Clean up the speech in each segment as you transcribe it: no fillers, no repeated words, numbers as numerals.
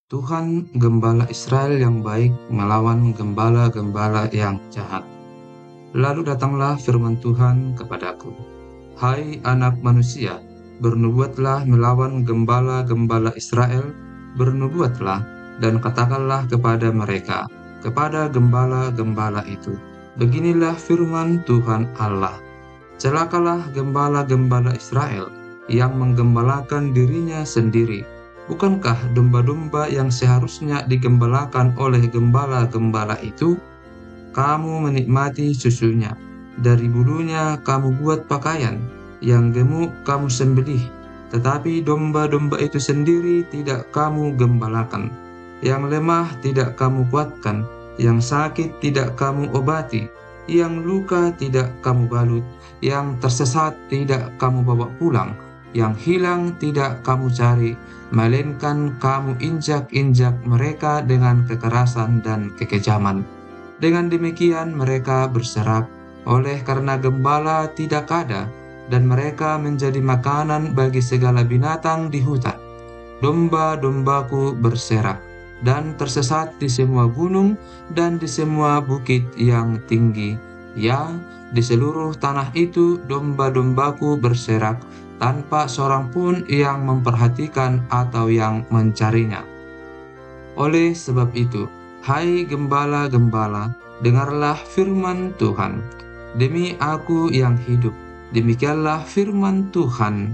Tuhan gembala Israel yang baik melawan gembala-gembala yang jahat. Lalu datanglah firman Tuhan kepadaku, "Hai anak manusia, bernubuatlah melawan gembala-gembala Israel, bernubuatlah dan katakanlah kepada mereka, kepada gembala-gembala itu, beginilah firman Tuhan Allah. Celakalah gembala-gembala Israel yang menggembalakan dirinya sendiri. Bukankah domba-domba yang seharusnya digembalakan oleh gembala-gembala itu? Kamu menikmati susunya, dari bulunya kamu buat pakaian, yang gemuk kamu sembelih, tetapi domba-domba itu sendiri tidak kamu gembalakan. Yang lemah tidak kamu kuatkan, yang sakit tidak kamu obati, yang luka tidak kamu balut, yang tersesat tidak kamu bawa pulang, yang hilang tidak kamu cari, melainkan kamu injak-injak mereka dengan kekerasan dan kekejaman. Dengan demikian mereka berserak, oleh karena gembala tidak ada, dan mereka menjadi makanan bagi segala binatang di hutan. Domba-dombaku berserak, dan tersesat di semua gunung dan di semua bukit yang tinggi. Ya, di seluruh tanah itu domba-dombaku berserak, tanpa seorang pun yang memperhatikan atau yang mencarinya. Oleh sebab itu, hai gembala-gembala, dengarlah firman Tuhan. Demi aku yang hidup, demikianlah firman Tuhan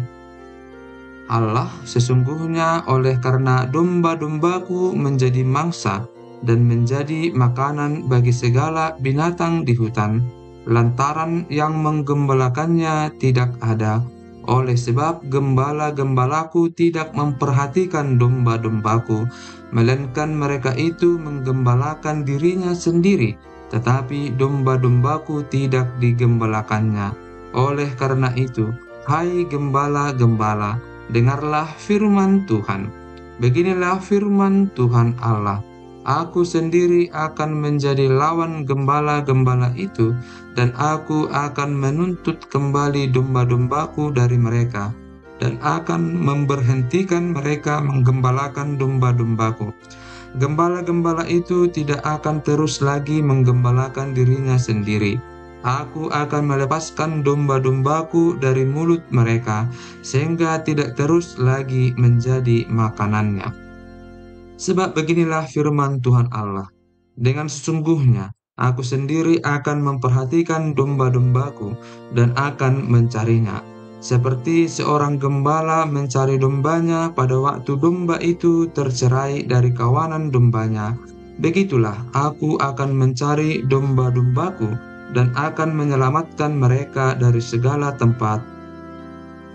Allah, sesungguhnya oleh karena domba-dombaku menjadi mangsa dan menjadi makanan bagi segala binatang di hutan, lantaran yang menggembalakannya tidak ada, oleh sebab gembala-gembalaku tidak memperhatikan domba-dombaku, melainkan mereka itu menggembalakan dirinya sendiri, tetapi domba-dombaku tidak digembalakannya. Oleh karena itu, hai gembala-gembala, dengarlah firman Tuhan. Beginilah firman Tuhan Allah. Aku sendiri akan menjadi lawan gembala-gembala itu, dan aku akan menuntut kembali domba-dombaku dari mereka, dan akan memberhentikan mereka menggembalakan domba-dombaku. Gembala-gembala itu tidak akan terus lagi menggembalakan dirinya sendiri. Aku akan melepaskan domba-dombaku dari mulut mereka, sehingga tidak terus lagi menjadi makanannya. Sebab beginilah firman Tuhan Allah, dengan sesungguhnya aku sendiri akan memperhatikan domba-dombaku dan akan mencarinya. Seperti seorang gembala mencari dombanya pada waktu domba itu tercerai dari kawanan dombanya, begitulah aku akan mencari domba-dombaku dan akan menyelamatkan mereka dari segala tempat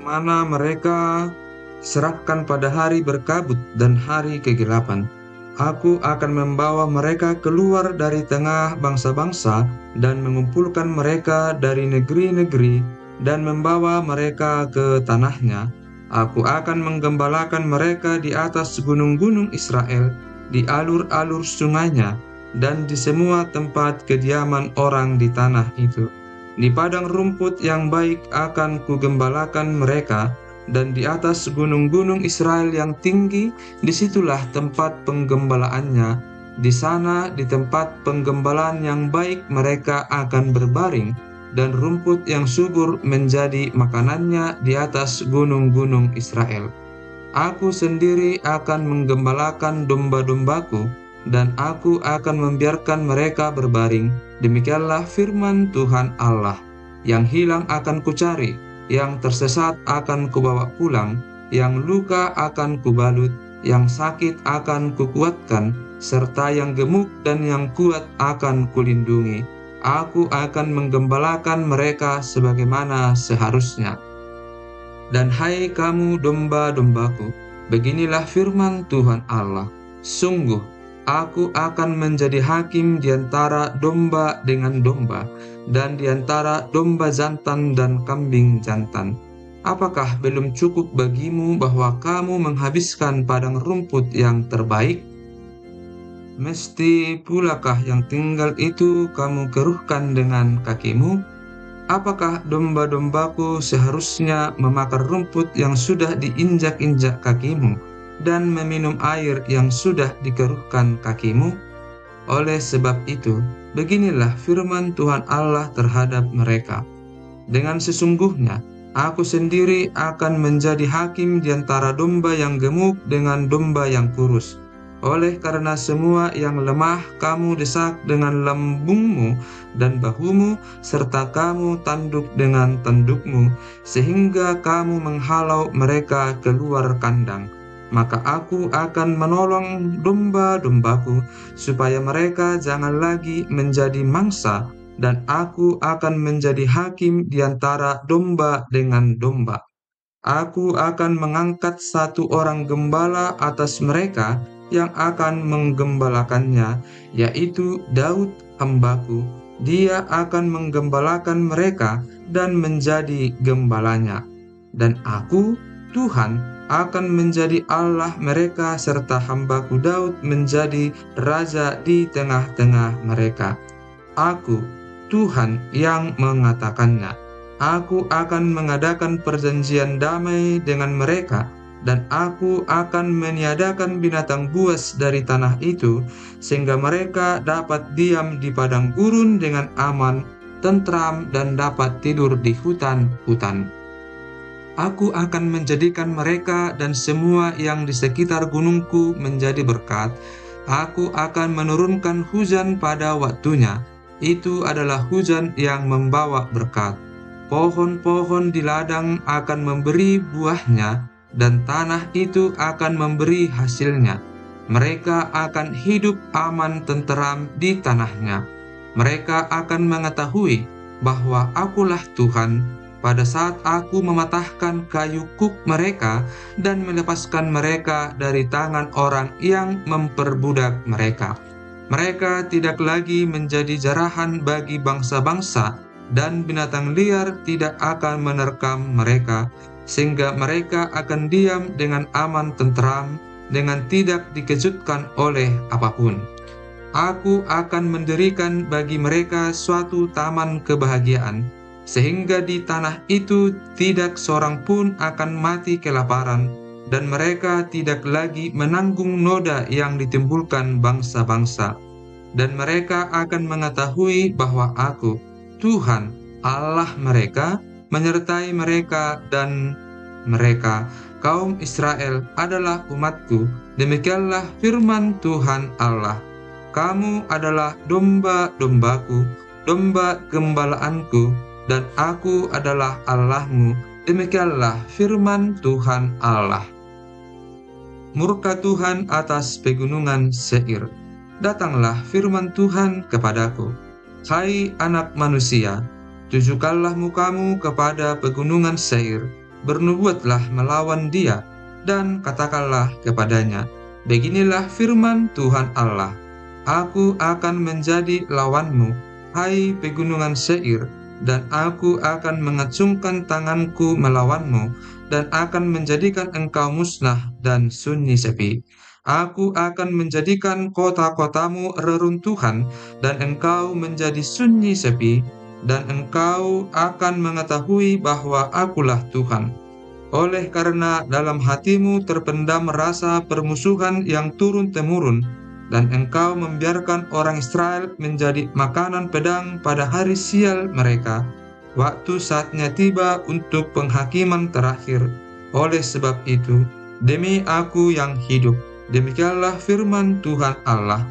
mana mereka serahkan pada hari berkabut dan hari kegelapan. Aku akan membawa mereka keluar dari tengah bangsa-bangsa dan mengumpulkan mereka dari negeri-negeri dan membawa mereka ke tanahnya. Aku akan menggembalakan mereka di atas gunung-gunung Israel, di alur-alur sungainya, dan di semua tempat kediaman orang di tanah itu. Di padang rumput yang baik akan kugembalakan mereka, dan di atas gunung-gunung Israel yang tinggi, disitulah tempat penggembalaannya. Di sana, di tempat penggembalaan yang baik, mereka akan berbaring, dan rumput yang subur menjadi makanannya di atas gunung-gunung Israel. Aku sendiri akan menggembalakan domba-dombaku, dan aku akan membiarkan mereka berbaring. Demikianlah firman Tuhan Allah. Yang hilang akan kucari, yang tersesat akan kubawa pulang, yang luka akan kubalut, yang sakit akan kukuatkan, serta yang gemuk dan yang kuat akan kulindungi. Aku akan menggembalakan mereka sebagaimana seharusnya. Dan hai kamu domba-dombaku, beginilah firman Tuhan Allah. Sungguh, aku akan menjadi hakim di antara domba dengan domba, dan di antara domba jantan dan kambing jantan. Apakah belum cukup bagimu bahwa kamu menghabiskan padang rumput yang terbaik? Mesti pulakah yang tinggal itu kamu keruhkan dengan kakimu? Apakah domba-dombaku seharusnya memakan rumput yang sudah diinjak-injak kakimu? dan meminum air yang sudah dikeruhkan kakimu? Oleh sebab itu, beginilah firman Tuhan Allah terhadap mereka. Dengan sesungguhnya, aku sendiri akan menjadi hakim di antara domba yang gemuk dengan domba yang kurus. Oleh karena semua yang lemah kamu desak dengan lembungmu dan bahumu, serta kamu tanduk dengan tandukmu, sehingga kamu menghalau mereka keluar kandang. Maka aku akan menolong domba-dombaku, supaya mereka jangan lagi menjadi mangsa, dan aku akan menjadi hakim di antara domba dengan domba. Aku akan mengangkat satu orang gembala atas mereka yang akan menggembalakannya, yaitu Daud hambaku. Dia akan menggembalakan mereka dan menjadi gembalanya. Dan aku, Tuhan, akan menjadi Allah mereka, serta hambaku Daud menjadi raja di tengah-tengah mereka. Aku, Tuhan, yang mengatakannya. Aku akan mengadakan perjanjian damai dengan mereka, dan aku akan meniadakan binatang buas dari tanah itu, sehingga mereka dapat diam di padang gurun dengan aman, tentram, dan dapat tidur di hutan-hutan. Aku akan menjadikan mereka dan semua yang di sekitar gunungku menjadi berkat. Aku akan menurunkan hujan pada waktunya. Itu adalah hujan yang membawa berkat. Pohon-pohon di ladang akan memberi buahnya, dan tanah itu akan memberi hasilnya. Mereka akan hidup aman tenteram di tanahnya. Mereka akan mengetahui bahwa akulah Tuhan, pada saat aku mematahkan kayu kuk mereka dan melepaskan mereka dari tangan orang yang memperbudak mereka. Mereka tidak lagi menjadi jarahan bagi bangsa-bangsa, dan binatang liar tidak akan menerkam mereka, sehingga mereka akan diam dengan aman tentram, dengan tidak dikejutkan oleh apapun. Aku akan mendirikan bagi mereka suatu taman kebahagiaan, sehingga di tanah itu tidak seorang pun akan mati kelaparan, dan mereka tidak lagi menanggung noda yang ditimbulkan bangsa-bangsa. Dan mereka akan mengetahui bahwa aku, Tuhan, Allah mereka, menyertai mereka, dan mereka, kaum Israel, adalah umatku. Demikianlah firman Tuhan Allah. Kamu adalah domba-dombaku, domba gembalaanku, dan aku adalah Allahmu. Demikianlah firman Tuhan Allah. Murka Tuhan atas pegunungan Seir. Datanglah firman Tuhan kepadaku. Hai anak manusia, tujukanlah mukamu kepada pegunungan Seir, bernubuatlah melawan dia, dan katakanlah kepadanya, beginilah firman Tuhan Allah. Aku akan menjadi lawanmu, hai pegunungan Seir, dan aku akan mengacungkan tanganku melawanmu, dan akan menjadikan engkau musnah dan sunyi sepi. Aku akan menjadikan kota-kotamu reruntuhan, dan engkau menjadi sunyi sepi, dan engkau akan mengetahui bahwa akulah Tuhan. Oleh karena dalam hatimu terpendam rasa permusuhan yang turun-temurun, dan engkau membiarkan orang Israel menjadi makanan pedang pada hari sial mereka, waktu saatnya tiba untuk penghakiman terakhir. Oleh sebab itu, demi aku yang hidup, demikianlah firman Tuhan Allah,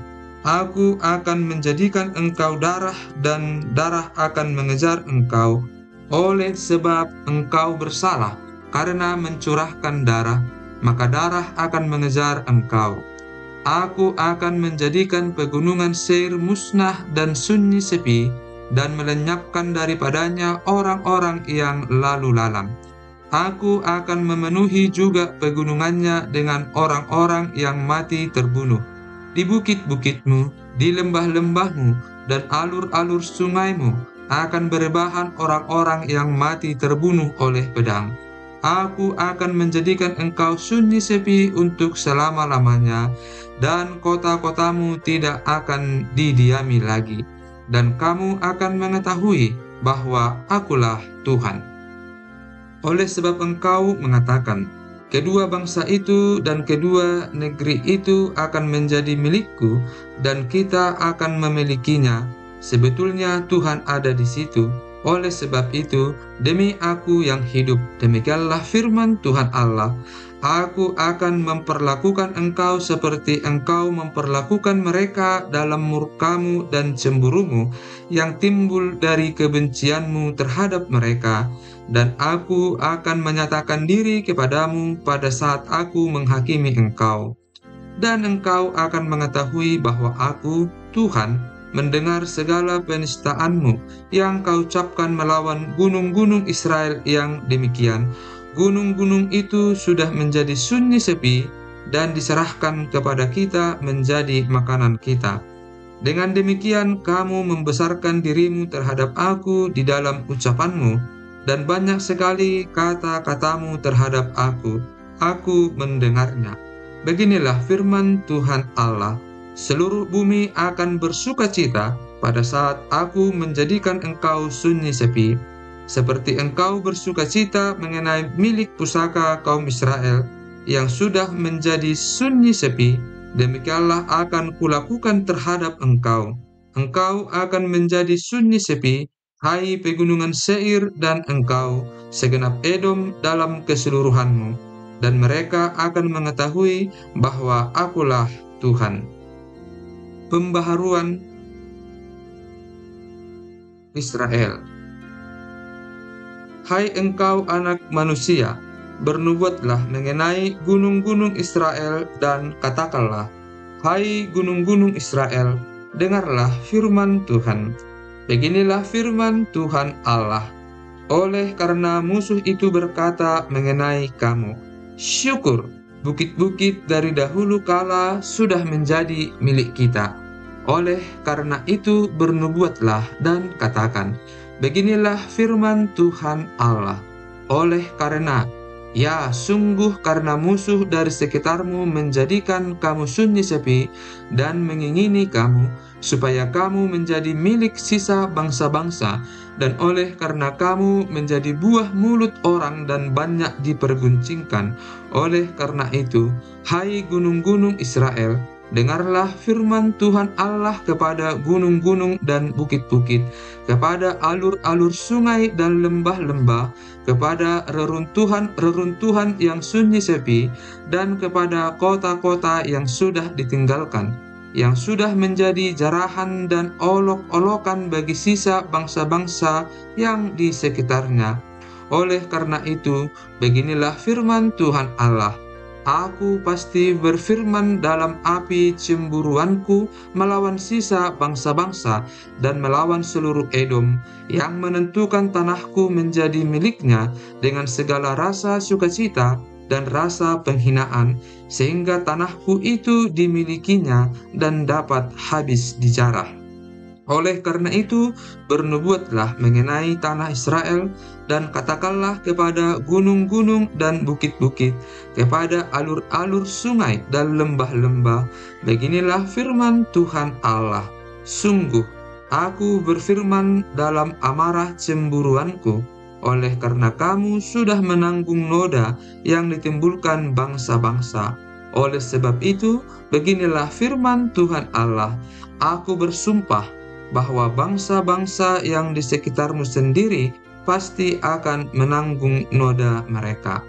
aku akan menjadikan engkau darah, dan darah akan mengejar engkau. Oleh sebab engkau bersalah karena mencurahkan darah, maka darah akan mengejar engkau. Aku akan menjadikan pegunungan Seir musnah dan sunyi sepi, dan melenyapkan daripadanya orang-orang yang lalu lalang. Aku akan memenuhi juga pegunungannya dengan orang-orang yang mati terbunuh. Di bukit-bukitmu, di lembah-lembahmu, dan alur-alur sungaimu akan berebahan orang-orang yang mati terbunuh oleh pedang. Aku akan menjadikan engkau sunyi sepi untuk selama-lamanya, dan kota-kotamu tidak akan didiami lagi. Dan kamu akan mengetahui bahwa akulah Tuhan. Oleh sebab engkau mengatakan, Kedua bangsa itu dan kedua negeri itu akan menjadi milikku, dan kita akan memilikinya. Sebetulnya Tuhan ada di situ. Oleh sebab itu, demi aku yang hidup, demikianlah firman Tuhan Allah, aku akan memperlakukan engkau seperti engkau memperlakukan mereka dalam murkamu dan cemburumu yang timbul dari kebencianmu terhadap mereka. Dan aku akan menyatakan diri kepadamu pada saat aku menghakimi engkau. Dan engkau akan mengetahui bahwa aku, Tuhan, mendengar segala penistaanmu yang kau ucapkan melawan gunung-gunung Israel yang demikian. Gunung-gunung itu sudah menjadi sunyi sepi dan diserahkan kepada kita menjadi makanan kita. Dengan demikian kamu membesarkan dirimu terhadap aku di dalam ucapanmu, dan banyak sekali kata-katamu terhadap aku. Aku mendengarnya. Beginilah firman Tuhan Allah, seluruh bumi akan bersukacita pada saat aku menjadikan engkau sunyi sepi, seperti engkau bersukacita mengenai milik pusaka kaum Israel yang sudah menjadi sunyi sepi, demikianlah akan kulakukan terhadap engkau. Engkau akan menjadi sunyi sepi, hai pegunungan Seir, dan engkau, segenap Edom dalam keseluruhanmu, dan mereka akan mengetahui bahwa akulah Tuhan. Pembaharuan Israel. Hai engkau anak manusia, bernubuatlah mengenai gunung-gunung Israel dan katakanlah, hai gunung-gunung Israel, dengarlah firman Tuhan. Beginilah firman Tuhan Allah, oleh karena musuh itu berkata mengenai kamu, syukur, bukit-bukit dari dahulu kala sudah menjadi milik kita. Oleh karena itu bernubuatlah dan katakan, beginilah firman Tuhan Allah, oleh karena, ya sungguh karena musuh dari sekitarmu menjadikan kamu sunyi sepi dan mengingini kamu, supaya kamu menjadi milik sisa bangsa-bangsa, dan oleh karena kamu menjadi buah mulut orang dan banyak diperguncingkan. Oleh karena itu, hai gunung-gunung Israel, dengarlah firman Tuhan Allah kepada gunung-gunung dan bukit-bukit, kepada alur-alur sungai dan lembah-lembah, kepada reruntuhan-reruntuhan yang sunyi sepi, dan kepada kota-kota yang sudah ditinggalkan, yang sudah menjadi jarahan dan olok-olokan bagi sisa bangsa-bangsa yang di sekitarnya. Oleh karena itu, beginilah firman Tuhan Allah, aku pasti berfirman dalam api cemburuanku melawan sisa bangsa-bangsa dan melawan seluruh Edom yang menentukan tanahku menjadi miliknya dengan segala rasa sukacita dan rasa penghinaan, sehingga tanahku itu dimilikinya dan dapat habis dijarah. Oleh karena itu, bernubuatlah mengenai tanah Israel, dan katakanlah kepada gunung-gunung dan bukit-bukit, kepada alur-alur sungai dan lembah-lembah, beginilah firman Tuhan Allah, sungguh, aku berfirman dalam amarah cemburuanku, oleh karena kamu sudah menanggung noda yang ditimbulkan bangsa-bangsa. Oleh sebab itu, beginilah firman Tuhan Allah, aku bersumpah bahwa bangsa-bangsa yang di sekitarmu sendiri pasti akan menanggung noda mereka.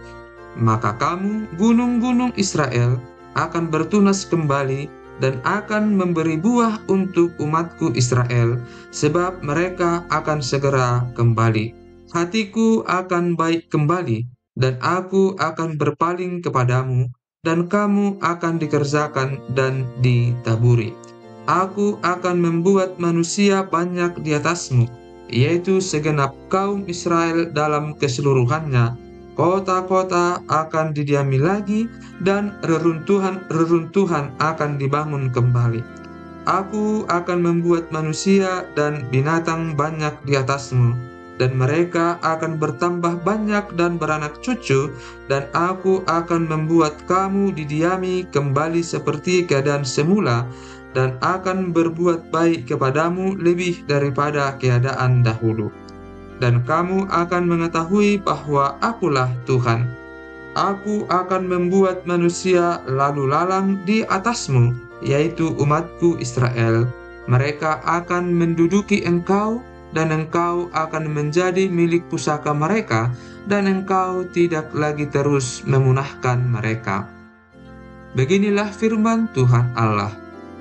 Maka kamu, gunung-gunung Israel, akan bertunas kembali dan akan memberi buah untuk umatku Israel, sebab mereka akan segera kembali. Hatiku akan baik kembali, dan aku akan berpaling kepadamu, dan kamu akan dikerjakan dan ditaburi. Aku akan membuat manusia banyak di atasmu, yaitu segenap kaum Israel dalam keseluruhannya. Kota-kota akan didiami lagi, dan reruntuhan-reruntuhan akan dibangun kembali. Aku akan membuat manusia dan binatang banyak di atasmu, dan mereka akan bertambah banyak dan beranak cucu, dan aku akan membuat kamu didiami kembali seperti keadaan semula, dan akan berbuat baik kepadamu lebih daripada keadaan dahulu. Dan kamu akan mengetahui bahwa akulah Tuhan. Aku akan membuat manusia lalu lalang di atasmu, yaitu umatku Israel. Mereka akan menduduki engkau, dan engkau akan menjadi milik pusaka mereka, dan engkau tidak lagi terus memunahkan mereka. Beginilah firman Tuhan Allah.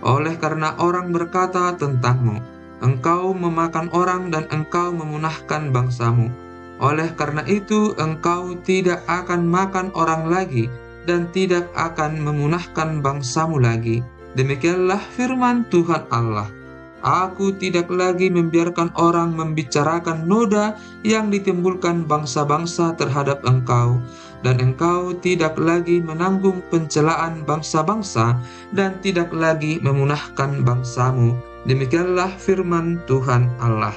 Oleh karena orang berkata tentangmu, engkau memakan orang dan engkau memunahkan bangsamu. Oleh karena itu, engkau tidak akan makan orang lagi dan tidak akan memunahkan bangsamu lagi. Demikianlah firman Tuhan Allah. Aku tidak lagi membiarkan orang membicarakan noda yang ditimbulkan bangsa-bangsa terhadap engkau, dan engkau tidak lagi menanggung pencelaan bangsa-bangsa dan tidak lagi memunahkan bangsamu. Demikianlah firman Tuhan Allah.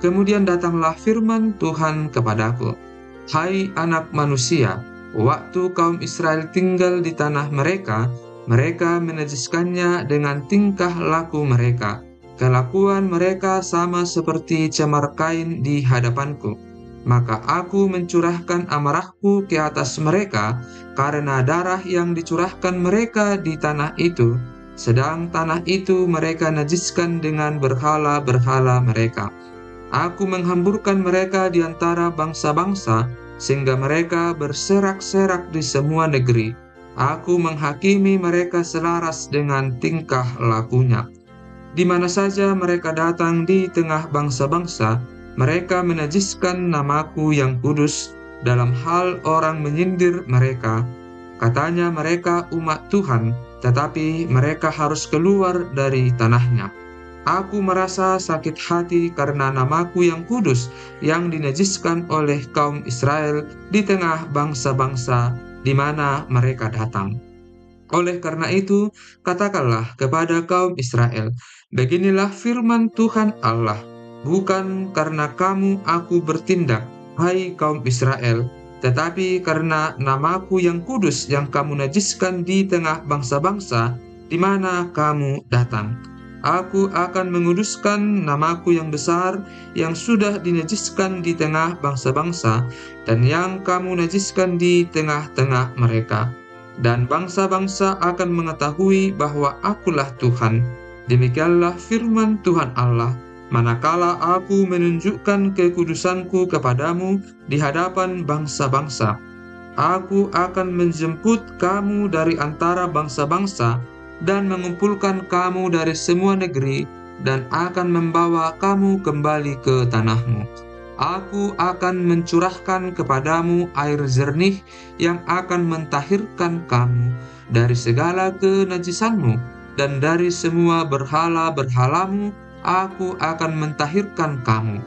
Kemudian datanglah firman Tuhan kepadaku, "Hai anak manusia, waktu kaum Israel tinggal di tanah mereka, mereka menajiskannya dengan tingkah laku mereka. Kelakuan mereka sama seperti cemar kain di hadapanku. Maka aku mencurahkan amarahku ke atas mereka karena darah yang dicurahkan mereka di tanah itu, sedang tanah itu mereka najiskan dengan berhala-berhala mereka. Aku menghamburkan mereka di antara bangsa-bangsa, sehingga mereka berserak-serak di semua negeri. Aku menghakimi mereka selaras dengan tingkah lakunya. Di mana saja mereka datang di tengah bangsa-bangsa, mereka menajiskan namaku yang kudus dalam hal orang menyindir mereka. Katanya mereka umat Tuhan, tetapi mereka harus keluar dari tanahnya. Aku merasa sakit hati karena namaku yang kudus yang dinajiskan oleh kaum Israel di tengah bangsa-bangsa di mana mereka datang. Oleh karena itu, katakanlah kepada kaum Israel, beginilah firman Tuhan Allah, bukan karena kamu aku bertindak, hai kaum Israel, tetapi karena namaku yang kudus yang kamu najiskan di tengah bangsa-bangsa di mana kamu datang. Aku akan menguduskan namaku yang besar yang sudah dinajiskan di tengah bangsa-bangsa dan yang kamu najiskan di tengah-tengah mereka. Dan bangsa-bangsa akan mengetahui bahwa akulah Tuhan. Demikianlah firman Tuhan Allah, manakala aku menunjukkan kekudusanku kepadamu di hadapan bangsa-bangsa. Aku akan menjemput kamu dari antara bangsa-bangsa dan mengumpulkan kamu dari semua negeri dan akan membawa kamu kembali ke tanahmu. Aku akan mencurahkan kepadamu air jernih yang akan mentahirkan kamu dari segala kenajisanmu, dan dari semua berhala-berhalamu aku akan mentahirkan kamu.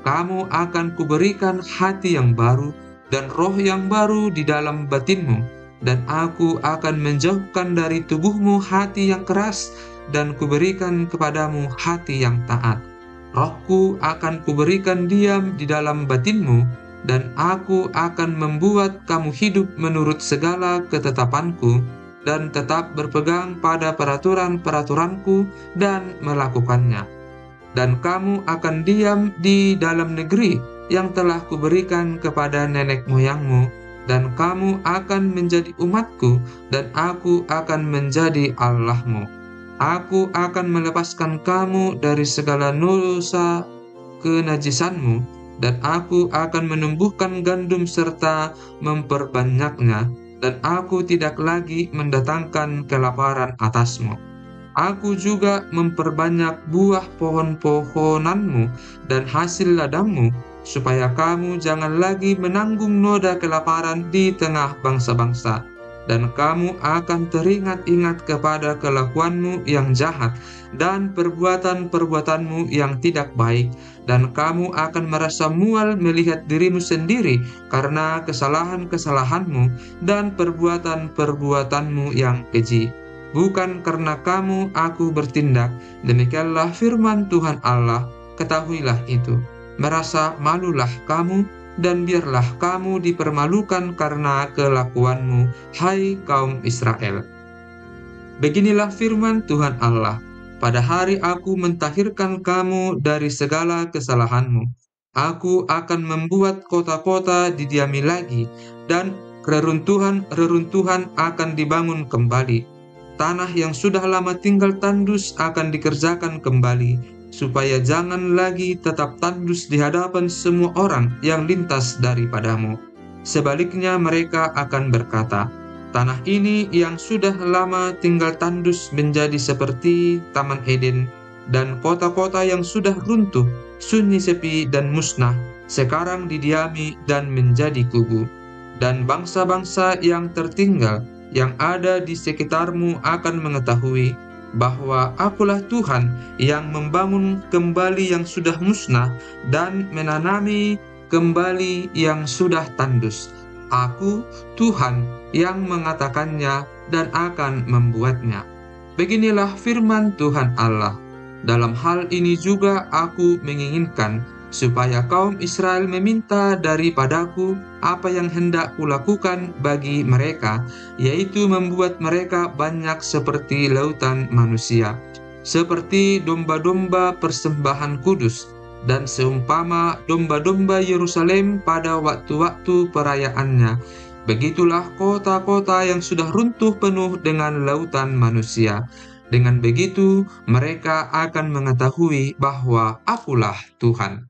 Kamu akan kuberikan hati yang baru dan roh yang baru di dalam batinmu, dan aku akan menjauhkan dari tubuhmu hati yang keras dan kuberikan kepadamu hati yang taat. Rohku akan kuberikan diam di dalam batinmu, dan aku akan membuat kamu hidup menurut segala ketetapanku, dan tetap berpegang pada peraturan-peraturanku dan melakukannya. Dan kamu akan diam di dalam negeri yang telah kuberikan kepada nenek moyangmu, dan kamu akan menjadi umatku, dan aku akan menjadi Allahmu. Aku akan melepaskan kamu dari segala dosa kenajisanmu, dan aku akan menumbuhkan gandum serta memperbanyaknya, dan aku tidak lagi mendatangkan kelaparan atasmu. Aku juga memperbanyak buah pohon-pohonanmu dan hasil ladangmu, supaya kamu jangan lagi menanggung noda kelaparan di tengah bangsa-bangsa. Dan kamu akan teringat-ingat kepada kelakuanmu yang jahat dan perbuatan-perbuatanmu yang tidak baik, dan kamu akan merasa mual melihat dirimu sendiri karena kesalahan-kesalahanmu dan perbuatan-perbuatanmu yang keji. Bukan karena kamu aku bertindak, demikianlah firman Tuhan Allah, ketahuilah itu. Merasa malulah kamu, dan biarlah kamu dipermalukan karena kelakuanmu, hai kaum Israel. Beginilah firman Tuhan Allah, pada hari aku mentahirkan kamu dari segala kesalahanmu. Aku akan membuat kota-kota didiami lagi, dan reruntuhan-reruntuhan akan dibangun kembali. Tanah yang sudah lama tinggal tandus akan dikerjakan kembali, supaya jangan lagi tetap tandus di hadapan semua orang yang lintas daripadamu. Sebaliknya mereka akan berkata, tanah ini yang sudah lama tinggal tandus menjadi seperti Taman Eden, dan kota-kota yang sudah runtuh, sunyi sepi dan musnah, sekarang didiami dan menjadi kubu. Dan bangsa-bangsa yang tertinggal yang ada di sekitarmu akan mengetahui bahwa Akulah Tuhan yang membangun kembali yang sudah musnah dan menanami kembali yang sudah tandus. Aku, Tuhan, yang mengatakannya dan akan membuatnya. Beginilah firman Tuhan Allah. Dalam hal ini juga aku menginginkan supaya kaum Israel meminta daripadaku apa yang hendak kulakukan bagi mereka, yaitu membuat mereka banyak seperti lautan manusia, seperti domba-domba persembahan kudus, dan seumpama domba-domba Yerusalem pada waktu-waktu perayaannya. Begitulah kota-kota yang sudah runtuh penuh dengan lautan manusia. Dengan begitu, mereka akan mengetahui bahwa Akulah Tuhan.